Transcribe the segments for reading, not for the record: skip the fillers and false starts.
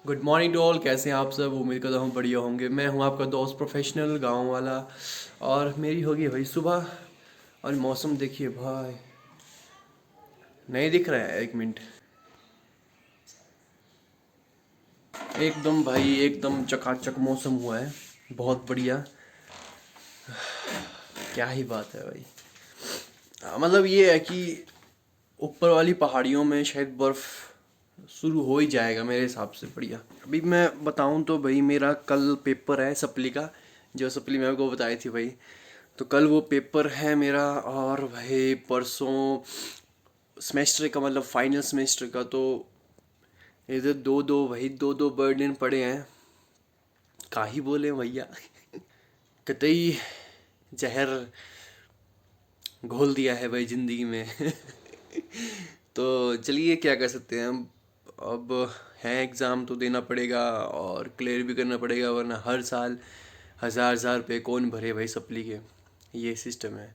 Good morning to all. कैसे हैं आप सब? उम्मीद करता हूँ बढ़िया होंगे। मैं हूँ आपका दोस्त प्रोफेशनल गांव वाला, और मेरी होगी भाई सुबह। और मौसम देखिए भाई, नहीं दिख रहा है? एक मिनट। एकदम भाई, एकदम चकाचक मौसम हुआ है, बहुत बढ़िया। क्या ही बात है भाई। मतलब ये है कि ऊपर वाली पहाड़ियों में शायद बर्फ शुरू हो ही जाएगा मेरे हिसाब से। बढ़िया। अभी मैं बताऊं तो भाई, मेरा कल पेपर है सप्ली का, जो सप्ली मैं आपको बताई थी भाई। तो कल वो पेपर है मेरा, और भाई परसों सेमेस्टर का, मतलब फाइनल सेमेस्टर का। तो इधर दो दो भाई, दो दो बर्डन पड़े हैं। का ही बोले भैया। कतई जहर घोल दिया है भाई जिंदगी में। तो चलिए, क्या कर सकते हैं हम। अब है एग्ज़ाम तो देना पड़ेगा और क्लियर भी करना पड़ेगा, वरना हर साल हज़ार हज़ार रुपये कौन भरे भाई सप्ली के। ये सिस्टम है।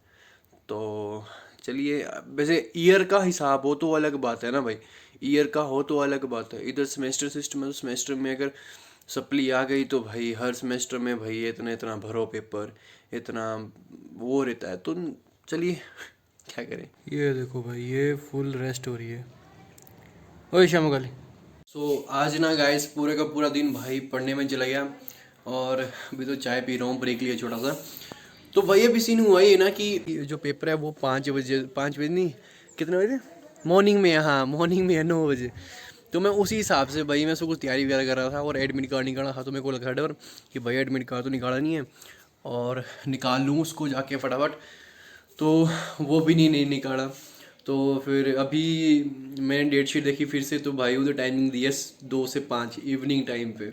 तो चलिए, वैसे ईयर का हिसाब हो तो अलग बात है ना भाई। ईयर का हो तो अलग बात है। इधर सेमेस्टर सिस्टम है, तो सेमेस्टर में अगर सप्ली आ गई तो भाई हर सेमेस्टर में भाई इतना इतना भरो पेपर, इतना वो रहता है। तो चलिए, क्या करें। ये देखो भाई, ये फुल रेस्ट हो रही है। ओए शाम वाली। आज ना गाइस, पूरे का पूरा दिन भाई पढ़ने में चला गया। और अभी तो चाय पी रहा हूँ, ब्रेक लिया छोटा सा। तो भाई अभी सीन हुआ ये ना कि ये जो पेपर है वो 5 बजे, 5 बजे नहीं, कितने बजे? मॉर्निंग में है, हाँ मॉर्निंग में है, 9 बजे। तो मैं उसी हिसाब से भाई, मैं सब कुछ तैयारी वगैरह कर रहा था, और एडमिट कार्ड निकाला था। तो मेरे को लगा डर कि भाई एडमिट कार्ड तो निकाला नहीं है, और निकाल लूँ उसको जाके फटाफट। तो वो भी नहीं निकाला। तो फिर अभी मैंने डेट शीट देखी फिर से, तो भाई उधर टाइमिंग दी है 2 से 5 इवनिंग टाइम पे।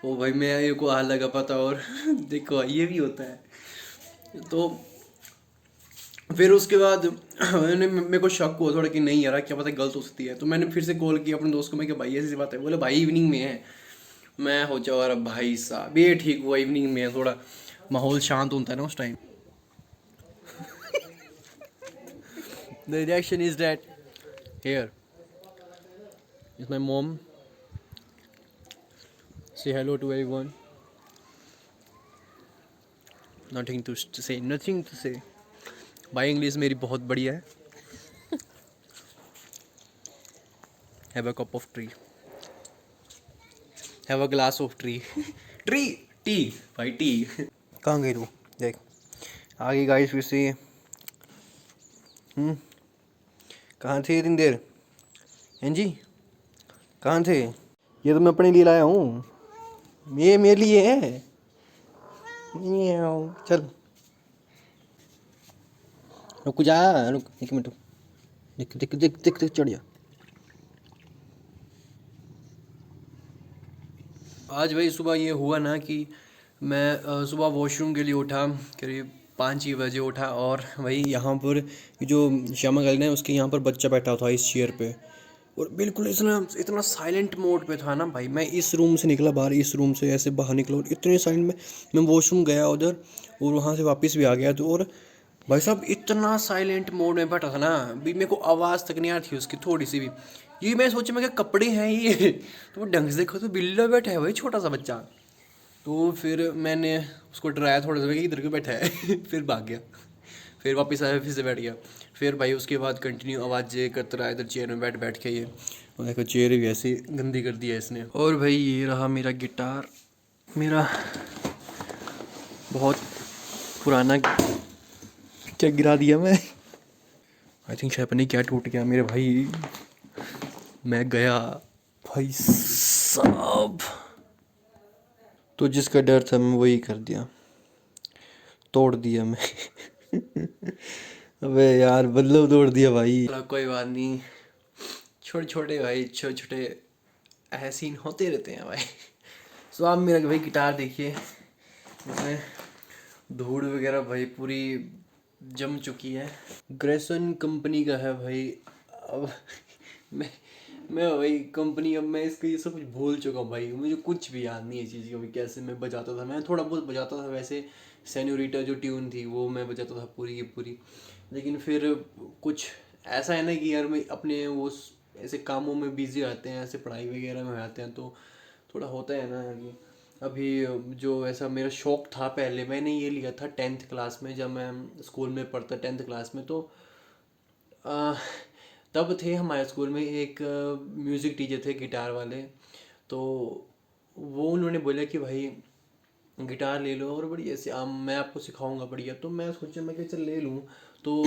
ओ भाई, मैं ये को हाल लगा पाता। और देखो ये भी होता है। तो फिर उसके बाद मैंने, मेरे को शक हुआ थोड़ा कि नहीं यार, क्या पता गलत हो सकती है। तो मैंने फिर से कॉल किया अपने दोस्त को, मैं कि भाई ऐसी बात है। बोले भाई इवनिंग में है। मैं हो जाओ यार भाई साहब, ये ठीक हुआ इवनिंग में है, थोड़ा माहौल शांत होता है ना उस time. The reaction is that here is my mom. Say hello to everyone. Nothing to say, nothing to say. भाई इंग्लिश मेरी बहुत बढ़िया है। Have a cup of tree, have a glass of tree. Tree, tea भाई, tea. कहाँ गई तू? देख आ गई गाइस फिर से। कहाँ थे इतनी देर? हैं जी, कहाँ थे? ये तो मैं अपने लिए लाया हूँ, ये मेरे लिए है। चल रुक जा, रुक एक मिनट। देख देख देख देख देख, चढ़ जा। आज भाई सुबह ये हुआ ना कि मैं सुबह वॉशरूम के लिए उठा, करीब 5 ही बजे उठा। और वही यहाँ पर जो श्यामा गली है उसके यहाँ पर बच्चा बैठा था इस चेयर पे। और बिल्कुल इतना इतना साइलेंट मोड पे था ना भाई। मैं इस रूम से निकला बाहर, इस रूम से ऐसे बाहर निकला, और इतने साइलेंट में मैं वॉशरूम गया उधर, और वहाँ से वापस भी आ गया। तो और भाई साहब इतना साइलेंट मोड में बैठा था ना, भी मेरे को आवाज़ तक नहीं आ रही थी उसकी थोड़ी सी भी। ये मैं सोचा मैं क्या कपड़े हैं ये। तो वो ढंग से देखो तो बिल्ला बैठा है भाई, छोटा सा बच्चा। तो फिर मैंने उसको डराया थोड़ा सा कि इधर क्यों बैठा है। फिर भाग गया। फिर वापस आया, फिर से बैठ गया। फिर भाई उसके बाद कंटिन्यू आवाज़ें करता रहा इधर चेयर में बैठ बैठ के ये। और देखो चेयर भी ऐसी गंदी कर दी है इसने। और भाई ये रहा मेरा गिटार, मेरा बहुत पुराना। क्या गिरा दिया मैं? आई थिंक शायद नहीं क्या टूट गया मेरे भाई। मैं गया भाई साहब। तो जिसका डर था मैं वही कर दिया, तोड़ दिया मैं। अबे यार बल्लू तोड़ दिया भाई। चलो कोई बात नहीं, छोटे छोटे भाई, छोटे छोटे ऐसे सीन होते रहते हैं भाई। सो आप मेरा भाई गिटार देखिए, इसमें धूड़ वगैरह भाई पूरी जम चुकी है। ग्रेसन कंपनी का है भाई। अब मैं मैं भाई कंपनी, अब मैं इसका ये सब कुछ भूल चुका हूँ भाई। मुझे कुछ भी याद नहीं है चीज़ का भी, कैसे मैं बजाता था। मैं थोड़ा बहुत बजाता था वैसे, सेन्योरिटा जो ट्यून थी वो मैं बजाता था पूरी की पूरी। लेकिन फिर कुछ ऐसा है ना कि यार मैं अपने वो ऐसे कामों में बिजी रहते हैं, ऐसे पढ़ाई वगैरह में आते हैं, तो थोड़ा होता है ना यार ये। अभी जो ऐसा मेरा शौक था पहले, मैंने ये लिया था 10th क्लास में, जब मैं स्कूल में पढ़ता 10th क्लास में। तो आ, तब थे हमारे स्कूल में एक म्यूज़िक टीचर थे, गिटार वाले। तो वो उन्होंने बोला कि भाई गिटार ले लो और बढ़िया से मैं आपको सिखाऊंगा बढ़िया। तो मैं सोचा मैं कि चल ले लूँ। तो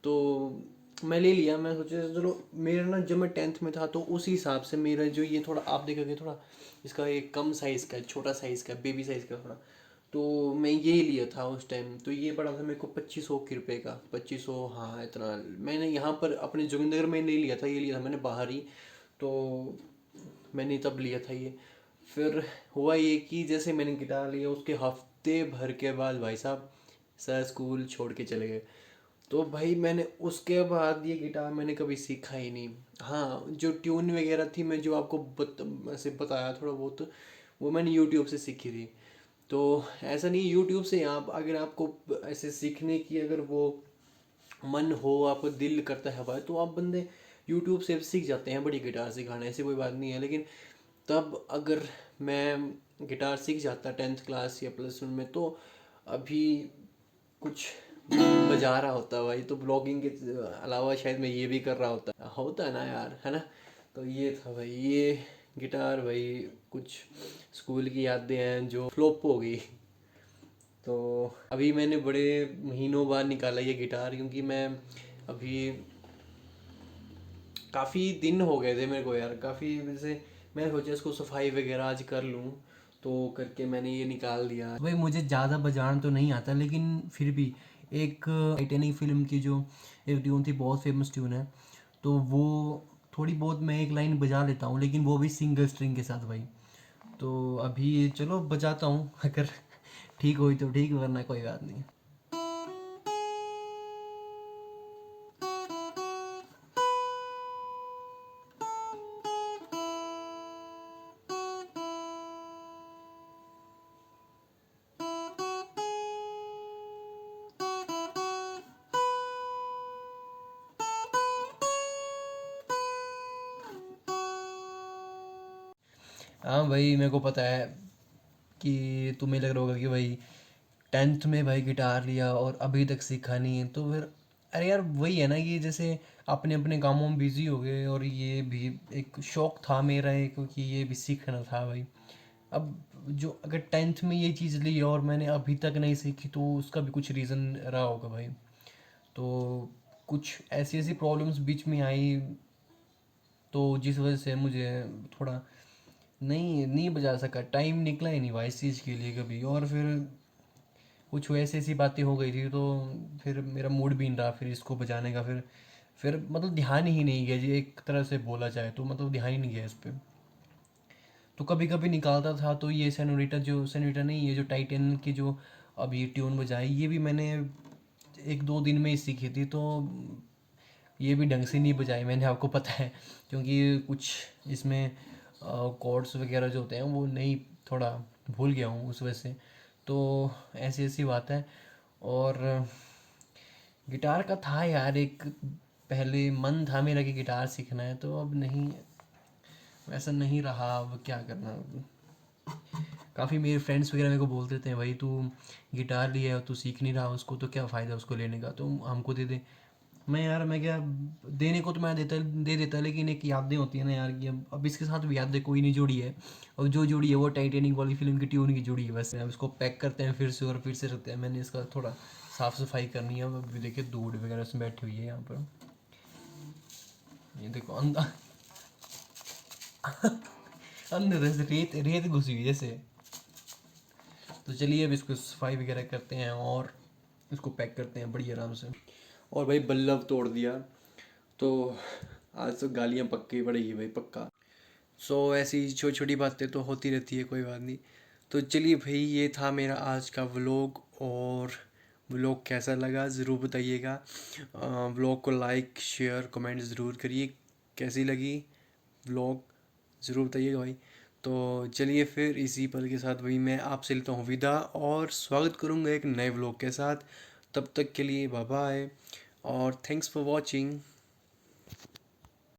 तो मैं ले लिया। मैं सोचा चलो, मेरा ना जब मैं 10th में था तो उसी हिसाब से मेरा जो ये थोड़ा आप देखोगे थोड़ा इसका एक कम साइज़ का, छोटा साइज़ का, बेबी साइज़ का थोड़ा। तो मैं ये लिया था उस टाइम। तो ये पड़ा था मेरे को 2500 के रुपये का, 2500, हाँ इतना। मैंने यहाँ पर अपने जोगिंदर में नहीं लिया था, ये लिया था मैंने बाहर ही। तो मैंने तब लिया था ये। फिर हुआ ये कि जैसे मैंने गिटार लिया, उसके हफ्ते भर के बाद भाई साहब सर स्कूल छोड़ के चले गए। तो भाई मैंने उसके बाद ये गिटार मैंने कभी सीखा ही नहीं। हाँ, जो ट्यून वगैरह थी, मैं जो आपको ऐसे बताया थोड़ा बहुत, वो मैंने यूट्यूब से सीखी थी। तो ऐसा नहीं यूट्यूब से, आप अगर आपको ऐसे सीखने की अगर वो मन हो, आपको दिल करता है भाई, तो आप बंदे यूट्यूब से सीख जाते हैं बड़ी गिटार सिखाना, ऐसी कोई बात नहीं है। लेकिन तब अगर मैं गिटार सीख जाता 10th क्लास या +1 में, तो अभी कुछ बजा रहा होता भाई। तो ब्लॉगिंग के अलावा शायद मैं ये भी कर रहा होता है ना यार, है ना। तो ये था भाई, ये गिटार भाई, कुछ स्कूल की यादें हैं जो फ्लॉप हो गई। तो अभी मैंने बड़े महीनों बाद निकाला ये गिटार, क्योंकि मैं अभी काफ़ी दिन हो गए थे मेरे को यार, काफ़ी वैसे मैं सोचा इसको सफाई वगैरह आज कर लूँ। तो करके मैंने ये निकाल दिया भाई। मुझे ज़्यादा बजाना तो नहीं आता, लेकिन फिर भी एक टाइटैनिक फिल्म की जो एक ट्यून थी, बहुत फेमस ट्यून है, तो वो थोड़ी बहुत मैं एक लाइन बजा लेता हूँ, लेकिन वो भी सिंगल स्ट्रिंग के साथ भाई। तो अभी चलो बजाता हूँ, अगर ठीक हुई तो ठीक, वरना कोई बात नहीं। हाँ भाई, मेरे को पता है कि तुम्हें लग रहा होगा कि भाई 10th में भाई गिटार लिया और अभी तक सीखा नहीं है। तो फिर अरे यार वही है ना, कि जैसे अपने अपने कामों में बिजी हो गए, और ये भी एक शौक था मेरा एक, क्योंकि ये भी सीखना था भाई। अब जो अगर 10th में ये चीज़ ली और मैंने अभी तक नहीं सीखी, तो उसका भी कुछ रीज़न रहा होगा भाई। तो कुछ ऐसी ऐसी प्रॉब्लम्स बीच में आई, तो जिस वजह से मुझे थोड़ा नहीं नहीं बजा सका, टाइम निकला ही नहीं भाई इस चीज़ के लिए कभी। और फिर कुछ ऐसी ऐसी बातें हो गई थी, तो फिर मेरा मूड भी नहीं रहा फिर इसको बजाने का। फिर मतलब ध्यान ही नहीं गया जी, एक तरह से बोला जाए तो मतलब ध्यान ही नहीं गया इस पर। तो कभी कभी निकालता था। तो ये सेनोरिटा नहीं, ये जो टाइटन की जो अभी ट्यून बजाई, ये भी मैंने 1-2 दिन में ही सीखी थी। तो ये भी ढंग से नहीं बजाई मैंने, आपको पता है, क्योंकि कुछ इसमें कॉर्ड्स वगैरह जो होते हैं वो नहीं, थोड़ा भूल गया हूँ उस वजह से। तो ऐसी ऐसी बात है। और गिटार का था यार एक, पहले मन था मेरा कि गिटार सीखना है, तो अब नहीं, वैसा नहीं रहा। अब क्या करना। काफ़ी मेरे फ्रेंड्स वगैरह मेरे को बोलते थे भाई तू गिटार लिया है, तू सीख नहीं रहा उसको, तो क्या फ़ायदा उसको लेने का, तो हमको दे दे। मैं यार, मैं क्या, देने को तो मैं दे देता, लेकिन एक यादें होती है ना यार, कि अब इसके साथ भी यादें कोई नहीं जुड़ी है। और जो जुड़ी है वो टाइटेनिक वाली फिल्म की ट्यून की जुड़ी है बस। अब इसको पैक करते हैं फिर से, और फिर से रखते हैं। मैंने इसका थोड़ा साफ़ सफाई करनी है। अब देखिए धूड़ वगैरह से बैठी हुई है यहाँ पर, ये देखो अंदर अंदर से रेत रेत घुसी हुई जैसे। तो चलिए अब इसको सफाई वगैरह करते हैं, और इसको पैक करते हैं बड़ी आराम से। और भाई बल्लभ तोड़ दिया, तो आज तो गालियाँ पक्की पड़ेगी भाई, पक्का। ऐसी छोटी छोटी बातें तो होती रहती है, कोई बात नहीं। तो चलिए भाई, ये था मेरा आज का व्लॉग। और व्लॉग कैसा लगा ज़रूर बताइएगा। व्लॉग को लाइक शेयर कमेंट ज़रूर करिए, कैसी लगी व्लॉग, ज़रूर बताइएगा भाई। तो चलिए फिर इसी पल के साथ भाई मैं आपसे लेता हूँ विदा, और स्वागत करूँगा एक नए व्लॉग के साथ। तब तक के लिए बाय बाय, और थैंक्स फॉर वॉचिंग।